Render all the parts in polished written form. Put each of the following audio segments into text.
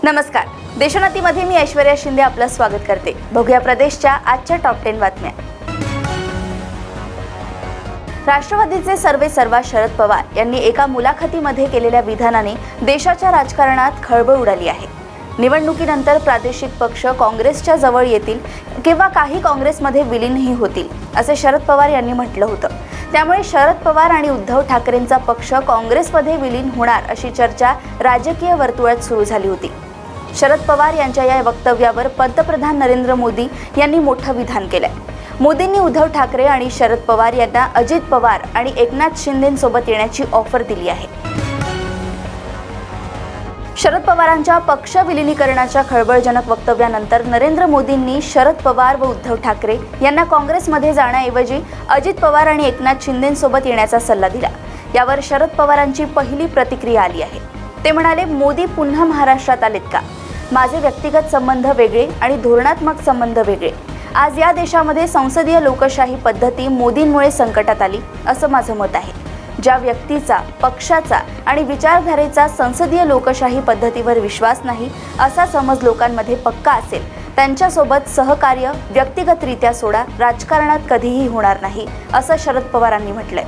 नमस्कार. देशोन्नतीमध्ये मी ऐश्वर्या शिंदे आपलं स्वागत करते. बघूया प्रदेशच्या आजच्या टॉप 10 बातम्या. राष्ट्रवादीचे सर्वेसर्वा शरद पवार यांनी एका मुलाखतीमध्ये केलेल्या विधानाने देशाच्या राजकारणात खळबळ उडाली आहे. निवडणुकीनंतर प्रादेशिक पक्ष काँग्रेसच्या जवळ येतील किंवा काही काँग्रेसमध्ये विलीनही होतील असे शरद पवार यांनी म्हटलं होतं. त्यामुळे शरद पवार आणि उद्धव ठाकरेंचा पक्ष काँग्रेसमध्ये विलीन होणार अशी चर्चा राजकीय वर्तुळात सुरू झाली होती. शरद पवार यांच्या या वक्तव्यावर पंतप्रधान नरेंद्र मोदी यांनी मोठं विधान केलंय. मोदींनी उद्धव ठाकरे आणि शरद पवार यांना अजित पवार आणि एकनाथ शिंदेंसोबत येण्याची ऑफर दिली आहे. शरद पवारांच्या पक्ष विलिनीकरणाच्या खळबळजनक वक्तव्यानंतर नरेंद्र मोदींनी शरद पवार व उद्धव ठाकरे यांना काँग्रेसमध्ये जाण्याऐवजी अजित पवार आणि एकनाथ शिंदेंसोबत येण्याचा सल्ला दिला. यावर शरद पवारांची पहिली प्रतिक्रिया आली आहे. ते म्हणाले, मोदी पुन्हा महाराष्ट्रात आलेत का? माझे व्यक्तिगत संबंध वेगळे आणि धोरणात्मक संबंध वेगळे. आज या देशामध्ये संसदीय लोकशाही पद्धती मोदींमुळे संकटात आली असं माझं मत आहे. ज्या व्यक्तीचा, पक्षाचा आणि विचारधारेचा संसदीय लोकशाही पद्धतीवर विश्वास नाही असा समज लोकांमध्ये पक्का असेल त्यांच्यासोबत सहकार्य व्यक्तिगतरित्या सोडा, राजकारणात कधीही होणार नाही असं शरद पवारांनी म्हटलंय.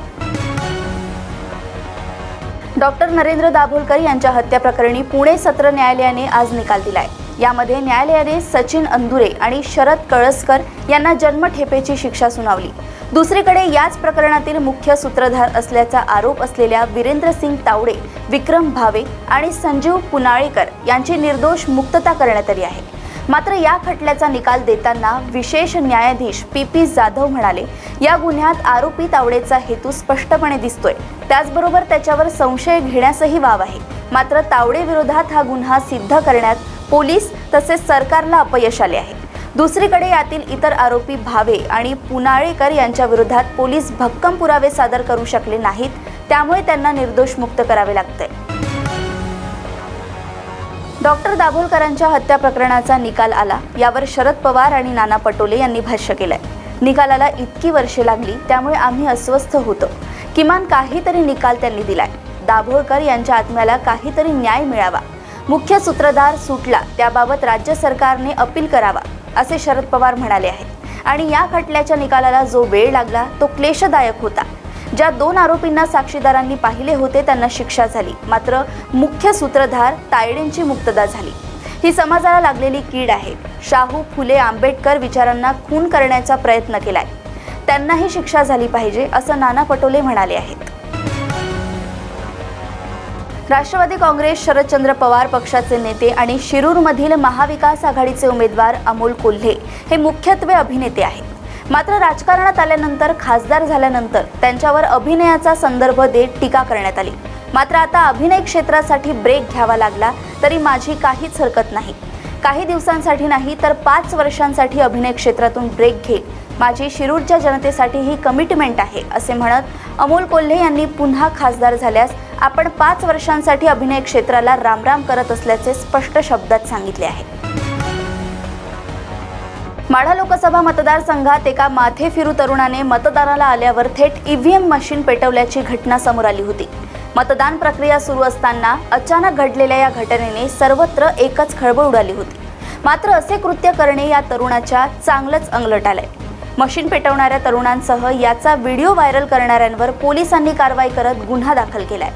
डॉक्टर नरेंद्र दाभोलकर यांच्या हत्या प्रकरणी पुणे सत्र न्यायालयाने आज निकाल दिलाय. यामध्ये न्यायालयाने सचिन अंदुरे आणि शरद कळसकर यांना जन्मठेपेची शिक्षा सुनावली. दुसरीकडे याच प्रकरणातील मुख्य सूत्रधार असल्याचा आरोप असलेल्या वीरेंद्र सिंग तावडे, विक्रम भावे आणि संजीव पुनाळेकर यांची निर्दोष मुक्तता करण्यात आली आहे. मात्र या खटल्याचा निकाल देताना विशेष न्यायाधीश पी जाधव म्हणाले, या गुन्ह्यात आरोपी तावडेचा हेतू स्पष्टपणे दिसतोय. त्याचबरोबर त्याच्यावर संशय घेण्यासही वाव आहे. मात्र तावडे विरोधात हा गुन्हा सिद्ध करण्यात पोलीस तसेच सरकारला अपयश आले आहे. दुसरीकडे यातील इतर आरोपी भावे आणि पुनाळेकर यांच्या विरोधात पोलीस भक्कम पुरावे सादर करू शकले नाहीत. त्यामुळे त्यांना निर्दोष मुक्त करावे लागतंय. डॉक्टर दाभोलकरांच्या हत्या प्रकरणाचा निकाल आला. यावर शरद पवार आणि नाना पटोले यांनी भाष्य केलंय. निकालाला इतकी वर्षे लागली, त्यामुळे आम्ही अस्वस्थ होतो. किमान काहीतरी निकाल त्यांनी दिलाय. दाभोलकर यांच्या आत्म्याला काहीतरी न्याय मिळावा. मुख्य सूत्रधार सुटला त्याबाबत राज्य सरकारने अपील करावा असे शरद पवार म्हणाले आहेत. आणि या खटल्याच्या निकालाला जो वेळ लागला तो क्लेशदायक होता. ज्या 2 आरोपींना साक्षीदारांनी पाहिले होते त्यांना शिक्षा झाली, मात्र मुख्य सूत्रधार तायडेंची मुक्तता झाली. ही समाजाला लागलेली कीड आहे. शाहू फुले आंबेडकर विचारांना खून करण्याचा प्रयत्न केलाय. त्यांनाही शिक्षा झाली पाहिजे असं नाना पटोले म्हणाले आहेत. राष्ट्रवादी काँग्रेस शरदचंद्र पवार पक्षाचे नेते आणि शिरूरमधील महाविकास आघाडीचे उमेदवार अमोल कोल्हे हे मुख्यत्वे अभिनेते आहेत. मात्र राजकारणात आल्यानंतर, खासदार झाल्यानंतर त्यांच्यावर अभिनयाचा संदर्भ देत टीका करण्यात आली. मात्र आता अभिनय क्षेत्रासाठी ब्रेक घ्यावा लागला तरी माझी काहीच हरकत नाही. काही दिवसांसाठी नाही तर 5 वर्षांसाठी अभिनय क्षेत्रातून ब्रेक घेईल. माझी शिरूरच्या जनतेसाठी ही कमिटमेंट आहे असे म्हणत अमोल कोल्हे यांनी पुन्हा खासदार झाल्यास आपण 5 वर्षांसाठी अभिनय क्षेत्राला रामराम करत असल्याचे स्पष्ट शब्दात सांगितले आहे. माढा लोकसभा मतदारसंघात एका माथेफिरू तरुणाने मतदानाला आल्यावर थेट ईव्हीएम मशीन पेटवल्याची घटना समोर आली होती. मतदान प्रक्रिया सुरू असताना अचानक घडलेल्या या घटनेने सर्वत्र एकच खळबळ उडाली होती. मात्र असे कृत्य करणे या तरुणाच्या चांगलंच अंगलट आलंय. मशीन पेटवणाऱ्या तरुणांसह याचा व्हिडिओ व्हायरल करणाऱ्यांवर पोलिसांनी कारवाई करत गुन्हा दाखल केलाय.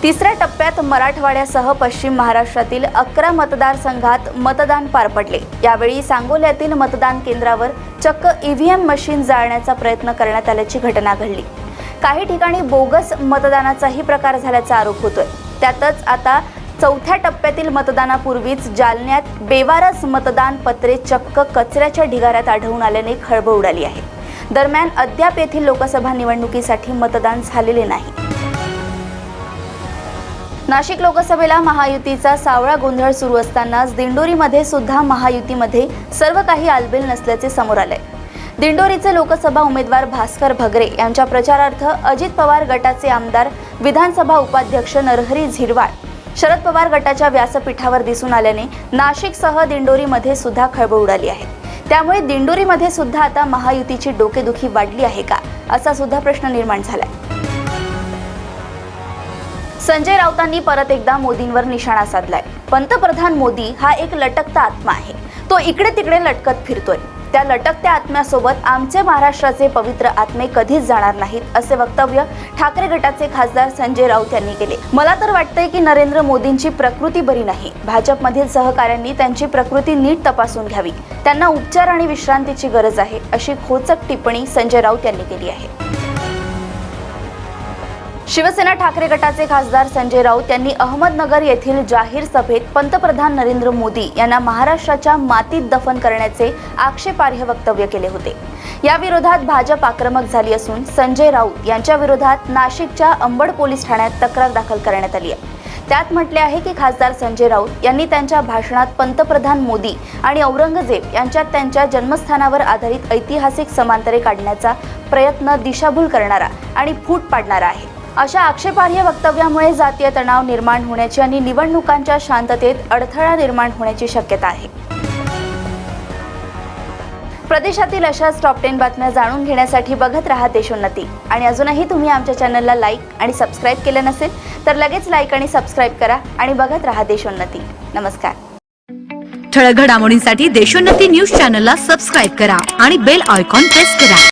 3ऱ्या टप्प्यात मराठवाड्यासह पश्चिम महाराष्ट्रातील 11 मतदारसंघात मतदान पार पडले. यावेळी सांगोल्यातील मतदान केंद्रावर चक्क ईव्हीएम मशीन जाळण्याचा प्रयत्न करण्यात आल्याची घटना घडली. काही ठिकाणी बोगस मतदानाचाही प्रकार झाल्याचा आरोप होतोय. त्यातच आता 4थ्या टप्प्यातील मतदानापूर्वीच जालन्यात बेवारस मतदान पत्रे चक्क कचऱ्याच्या ढिगाऱ्यात आढळून आल्याने खळबळ उडाली आहे. दरम्यान अद्याप येथील लोकसभा निवडणुकीसाठी मतदान झालेले नाही. नाशिक लोकसभेला महायुतीचा सावळा गोंधळ सुरू असतानाच दिंडोरीमध्ये सुद्धा महायुतीमध्ये सर्व काही आलबेल नसल्याचे समोर आले. दिंडोरीचे लोकसभा उमेदवार भास्कर भगरे यांच्या प्रचारार्थ अजित पवार गटाचे आमदार, विधानसभा उपाध्यक्ष नरहरी झिरवाळ शरद पवार गटाच्या व्यासपीठावर दिसून आल्याने नाशिकसह दिंडोरीमध्ये सुद्धा खळबळ उडाली आहे. त्यामुळे दिंडोरीमध्ये सुद्धा आता महायुतीची डोकेदुखी वाढली आहे का, असा सुद्धा प्रश्न निर्माण झालाय. संजय राऊतांनी परत एकदा मोदींवर निशाणा साधलाय। पंतप्रधान मोदी हा एक लटकता आत्मा आहे। तो इकडे तिकडे लटकत फिरतोय। त्या लटकत्या आत्म्यासोबत आमचे महाराष्ट्राचे पवित्र आत्मे कधीच जाणार नाहीत असे वक्तव्य ठाकरे गटाचे खासदार संजय राऊत यांनी केले। मला तर वाटतंय की नरेंद्र मोदींची प्रकृती बरी नाही। भाजपमधील सहकाऱ्यांनी त्यांची प्रकृती नीट तपासून घ्यावी। त्यांना उपचार आणि विश्रांतीची गरज आहे अशी खोचक टिप्पणी संजय राऊत यांनी केली आहे। शिवसेना ठाकरे गटाचे खासदार संजय राऊत यांनी अहमदनगर येथील जाहीर सभेत पंतप्रधान नरेंद्र मोदी यांना महाराष्ट्राच्या मातीत दफन करण्याचे आक्षेपार्ह वक्तव्य केले होते। या विरोधात भाजप आक्रमक झाली असून संजय राऊत यांच्या विरोधात नाशिकच्या अंबड पोलीस ठाण्यात तक्रार दाखल करण्यात आली आहे। त्यात म्हटले आहे की खासदार संजय राऊत यांनी त्यांच्या भाषणात पंतप्रधान मोदी आणि औरंगजेब यांच्यात त्यांच्या जन्मस्थानावर आधारित ऐतिहासिक समांतरे काढण्याचा प्रयत्न दिशाभूल करणारा आणि फूट पाडणारा आहे। अशा आक्षेपार्ह वक्तव्यामुळे जातीय तणाव निर्माण होण्याची आणि निवडणुकांच्या शांततेत अडथळा निर्माण होण्याची शक्यता आहे। प्रदेशातील अशाच टॉप 10 बातम्या जाणून घेण्यासाठी बघत रहा देशोन्नती। आणि अजूनही तुम्ही आमच्या चॅनलला लाईक आणि सबस्क्राईब केले नसेल तर लगेच लाईक आणि सबस्क्राईब करा आणि बघत रहा देशोन्नती। नमस्कार। ठळक घडामोडींसाठी देशोन्नती न्यूज चॅनलला सबस्क्राईब करा आणि बेल आयकॉन प्रेस करा।